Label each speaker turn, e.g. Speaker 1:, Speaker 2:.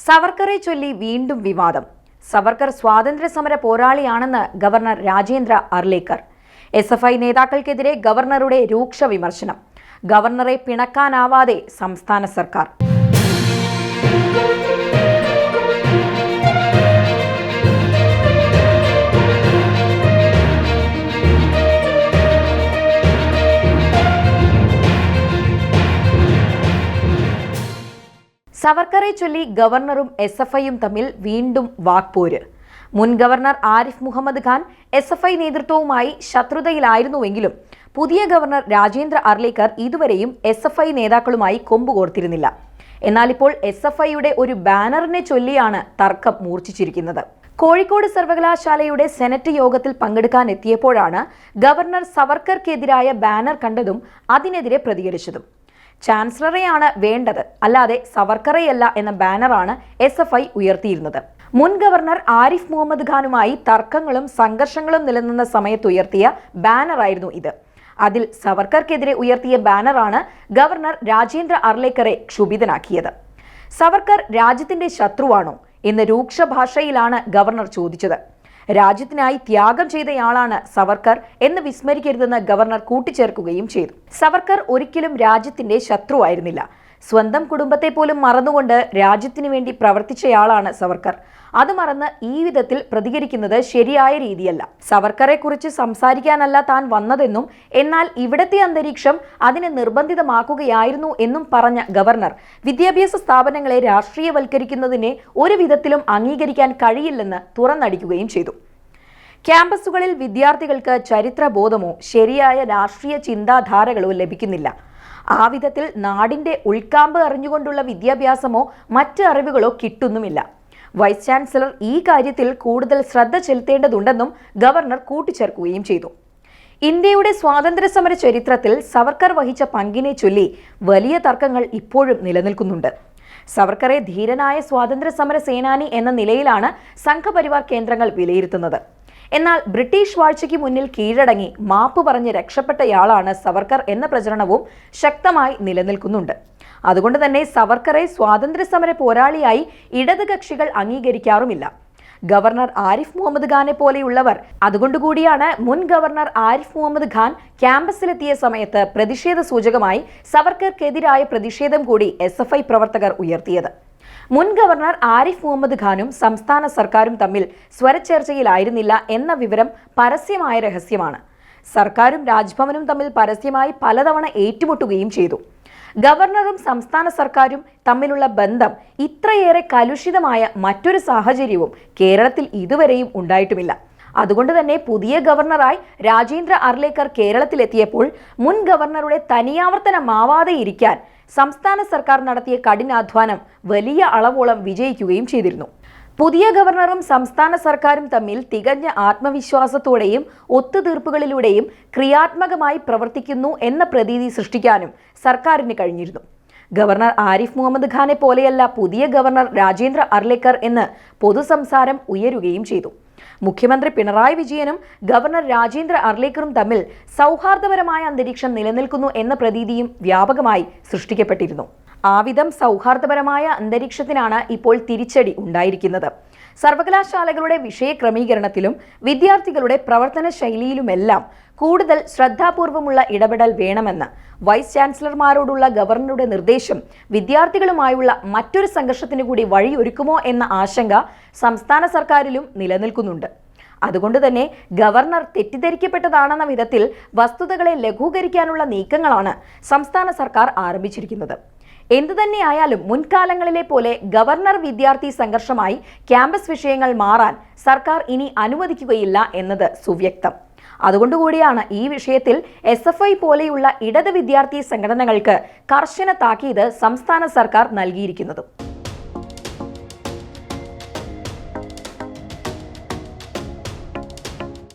Speaker 1: സവർക്കറെ ചൊല്ലി വീണ്ടും വിവാദം. സവർക്കർ സ്വാതന്ത്ര്യ സമര പോരാളിയാണെന്ന് ഗവർണർ രാജേന്ദ്ര അർലേക്കർ. SFI നേതാക്കൾക്കെതിരെ ഗവർണറുടെ രൂക്ഷ വിമർശനം. ഗവർണറെ പിണക്കാനാവാതെ സംസ്ഥാന സർക്കാർ. സവർക്കറെ ചൊല്ലി ഗവർണറും SFIയും തമ്മിൽ വീണ്ടും വാക്പോര്. മുൻ ഗവർണർ ആരിഫ് മുഹമ്മദ് ഖാൻ SFI നേതൃത്വവുമായി ശത്രുതയിലായിരുന്നുവെങ്കിലും പുതിയ ഗവർണർ രാജേന്ദ്ര അർലേക്കർ ഇതുവരെയും SFI നേതാക്കളുമായി കൊമ്പുകോർത്തിരുന്നില്ല. എന്നാൽ ഇപ്പോൾ SFIയുടെ ഒരു ബാനറിനെ ചൊല്ലിയാണ് തർക്കം മൂർച്ഛിച്ചിരിക്കുന്നത്. കോഴിക്കോട് സർവകലാശാലയുടെ സെനറ്റ് യോഗത്തിൽ പങ്കെടുക്കാൻ എത്തിയപ്പോഴാണ് ഗവർണർ സവർക്കർക്കെതിരായ ബാനർ കണ്ടതും അതിനെതിരെ പ്രതികരിച്ചതും. ചാൻസലറെയാണ് വേണ്ടത്, അല്ലാതെ സവർക്കറെയല്ല എന്ന ബാനറാണ് SFI ഉയർത്തിയിരുന്നത്. മുൻ ഗവർണർ ആരിഫ് മുഹമ്മദ് ഖാനുമായി തർക്കങ്ങളും സംഘർഷങ്ങളും നിലനിന്ന സമയത്ത് ഉയർത്തിയ ബാനറായിരുന്നു ഇത്. അതിൽ സവർക്കർക്കെതിരെ ഉയർത്തിയ ബാനറാണ് ഗവർണർ രാജേന്ദ്ര അർലേക്കറെ ക്ഷുഭിതനാക്കിയത്. സവർക്കർ രാജ്യത്തിന്റെ ശത്രുവാണോ എന്ന് രൂക്ഷ ഭാഷയിലാണ് ഗവർണർ ചോദിച്ചത്. രാജ്യത്തിനായി ത്യാഗം ചെയ്തയാളാണ് സവർക്കർ എന്ന് വിസ്മരിക്കരുതെന്ന് ഗവർണർ കൂട്ടിച്ചേർക്കുകയും ചെയ്തു. സവർക്കർ ഒരിക്കലും രാജ്യത്തിന്റെ ശത്രുവായിരുന്നില്ല. സ്വന്തം കുടുംബത്തെ പോലും മറന്നുകൊണ്ട് രാജ്യത്തിന് വേണ്ടി പ്രവർത്തിച്ചയാളാണ് സവർക്കർ. അത് മറന്ന് ഈ വിധത്തിൽ പ്രതികരിക്കുന്നത് ശരിയായ രീതിയല്ല. സവർക്കറെ കുറിച്ച് സംസാരിക്കാനല്ല താൻ വന്നതെന്നും എന്നാൽ ഇവിടത്തെ അന്തരീക്ഷം അതിനെ നിർബന്ധിതമാക്കുകയായിരുന്നു എന്നും പറഞ്ഞ ഗവർണർ വിദ്യാഭ്യാസ സ്ഥാപനങ്ങളെ രാഷ്ട്രീയവൽക്കരിക്കുന്നതിനെ ഒരു വിധത്തിലും അംഗീകരിക്കാൻ കഴിയില്ലെന്ന് തുറന്നടിക്കുകയും ചെയ്തു. ക്യാമ്പസുകളിൽ വിദ്യാർത്ഥികൾക്ക് ചരിത്രബോധമോ ശരിയായ രാഷ്ട്രീയ ചിന്താധാരകളോ ലഭിക്കുന്നില്ല. ആ വിധത്തിൽ നാടിന്റെ ഉൾക്കാമ്പ് അറിഞ്ഞുകൊണ്ടുള്ള വിദ്യാഭ്യാസമോ മറ്റ് അറിവുകളോ കിട്ടുന്നുമില്ല. വൈസ് ചാൻസലർ ഈ കാര്യത്തിൽ കൂടുതൽ ശ്രദ്ധ ചെലുത്തേണ്ടതുണ്ടെന്നും ഗവർണർ കൂട്ടിച്ചേർക്കുകയും ചെയ്തു. ഇന്ത്യയുടെ സ്വാതന്ത്ര്യ സമര ചരിത്രത്തിൽ സവർക്കർ വഹിച്ച പങ്കിനെ ചൊല്ലി വലിയ തർക്കങ്ങൾ ഇപ്പോഴും നിലനിൽക്കുന്നുണ്ട്. സവർക്കറെ ധീരനായ സ്വാതന്ത്ര്യ സമര സേനാനി എന്ന നിലയിലാണ് സംഘപരിവാർ കേന്ദ്രങ്ങൾ വിലയിരുത്തുന്നത്. എന്നാൽ ബ്രിട്ടീഷ് വാഴ്ചയ്ക്ക് മുന്നിൽ കീഴടങ്ങി മാപ്പ് പറഞ്ഞ് രക്ഷപ്പെട്ടയാളാണ് സവർക്കർ എന്ന പ്രചരണവും ശക്തമായി നിലനിൽക്കുന്നുണ്ട്. അതുകൊണ്ട് തന്നെ സവർക്കറെ സ്വാതന്ത്ര്യ സമര പോരാളിയായി ഇടത് കക്ഷികൾ അംഗീകരിക്കാറുമില്ല. ഗവർണർ ആരിഫ് മുഹമ്മദ് ഖാനെ പോലെയുള്ളവർ അതുകൊണ്ടുകൂടിയാണ് മുൻ ഗവർണർ ആരിഫ് മുഹമ്മദ് ഖാൻ ക്യാമ്പസിലെത്തിയ സമയത്ത് പ്രതിഷേധ സൂചകമായി സവർക്കർക്കെതിരായ പ്രതിഷേധം കൂടി SFI പ്രവർത്തകർ ഉയർത്തിയത്. മുൻ ഗവർണർ ആരിഫ് മുഹമ്മദ് ഖാനും സംസ്ഥാന സർക്കാരും തമ്മിൽ സ്വരച്ചേർച്ചയിലായിരുന്നില്ല എന്ന വിവരം പരസ്യമായ രഹസ്യമാണ്. സർക്കാരും രാജ്ഭവനും തമ്മിൽ പരസ്യമായി പലതവണ ഏറ്റുമുട്ടുകയും ചെയ്തു. ഗവർണറും സംസ്ഥാന സർക്കാരും തമ്മിലുള്ള ബന്ധം ഇത്രയേറെ കലുഷിതമായ മറ്റൊരു സാഹചര്യവും കേരളത്തിൽ ഇതുവരെയും ഉണ്ടായിട്ടുമില്ല. അതുകൊണ്ട് തന്നെ പുതിയ ഗവർണറായി രാജേന്ദ്ര അർലേക്കർ കേരളത്തിലെത്തിയപ്പോൾ മുൻ ഗവർണറുടെ തനിയാവർത്തനമാവാതെ ഇരിക്കാൻ സംസ്ഥാന സർക്കാർ നടത്തിയ കഠിനാധ്വാനം വലിയ അളവോളം വിജയിക്കുകയും ചെയ്തിരുന്നു. പുതിയ ഗവർണറും സംസ്ഥാന സർക്കാരും തമ്മിൽ തികഞ്ഞ ആത്മവിശ്വാസത്തോടെയും ഒത്തുതീർപ്പുകളിലൂടെയും ക്രിയാത്മകമായി പ്രവർത്തിക്കുന്നു എന്ന പ്രതീതി സൃഷ്ടിക്കാനും സർക്കാരിന് കഴിഞ്ഞിരുന്നു. ഗവർണർ ആരിഫ് മുഹമ്മദ് ഖാനെ പോലെയല്ല പുതിയ ഗവർണർ രാജേന്ദ്ര അർലേക്കർ എന്ന് പൊതുസംസാരം ഉയരുകയും ചെയ്തു. മുഖ്യമന്ത്രി പിണറായി വിജയനും ഗവർണർ രാജേന്ദ്ര അർലേക്കറും തമ്മിൽ സൗഹാർദ്ദപരമായ അന്തരീക്ഷം നിലനിൽക്കുന്നു എന്ന പ്രതീതിയും വ്യാപകമായി സൃഷ്ടിക്കപ്പെട്ടിരുന്നു. ആവിധം സൗഹാർദ്ദപരമായ അന്തരീക്ഷത്തിനാണ് ഇപ്പോൾ തിരിച്ചടി ഉണ്ടായിരിക്കുന്നത്. സർവകലാശാലകളുടെ വിഷയക്രമീകരണത്തിലും വിദ്യാർത്ഥികളുടെ പ്രവർത്തന ശൈലിയിലുമെല്ലാം കൂടുതൽ ശ്രദ്ധാപൂർവമുള്ള ഇടപെടൽ വേണമെന്ന് വൈസ് ചാൻസലർമാരോടുള്ള ഗവർണറുടെ നിർദ്ദേശം വിദ്യാർത്ഥികളുമായുള്ള മറ്റൊരു സംഘർഷത്തിന് കൂടി വഴിയൊരുക്കുമോ എന്ന ആശങ്ക സംസ്ഥാന സർക്കാരിലും നിലനിൽക്കുന്നുണ്ട്. അതുകൊണ്ട് തന്നെ ഗവർണർ തെറ്റിദ്ധരിക്കപ്പെട്ടതാണെന്ന വിധത്തിൽ വസ്തുതകളെ ലഘൂകരിക്കാനുള്ള നീക്കങ്ങളാണ് സംസ്ഥാന സർക്കാർ ആരംഭിച്ചിരിക്കുന്നത്. എന്തുതന്നെയായാലും മുൻകാലങ്ങളിലെ പോലെ ഗവർണർ വിദ്യാർത്ഥി സംഘർഷമായി ക്യാമ്പസ് വിഷയങ്ങൾ മാറാൻ സർക്കാർ ഇനി അനുവദിക്കുകയില്ല എന്നത് സുവ്യക്തം. അതുകൊണ്ടുകൂടിയാണ് ഈ വിഷയത്തിൽ SFI പോലെയുള്ള ഇടത് വിദ്യാർത്ഥി സംഘടനകൾക്ക് കർശന താക്കീത് സംസ്ഥാന സർക്കാർ നൽകിയിരിക്കുന്നത്.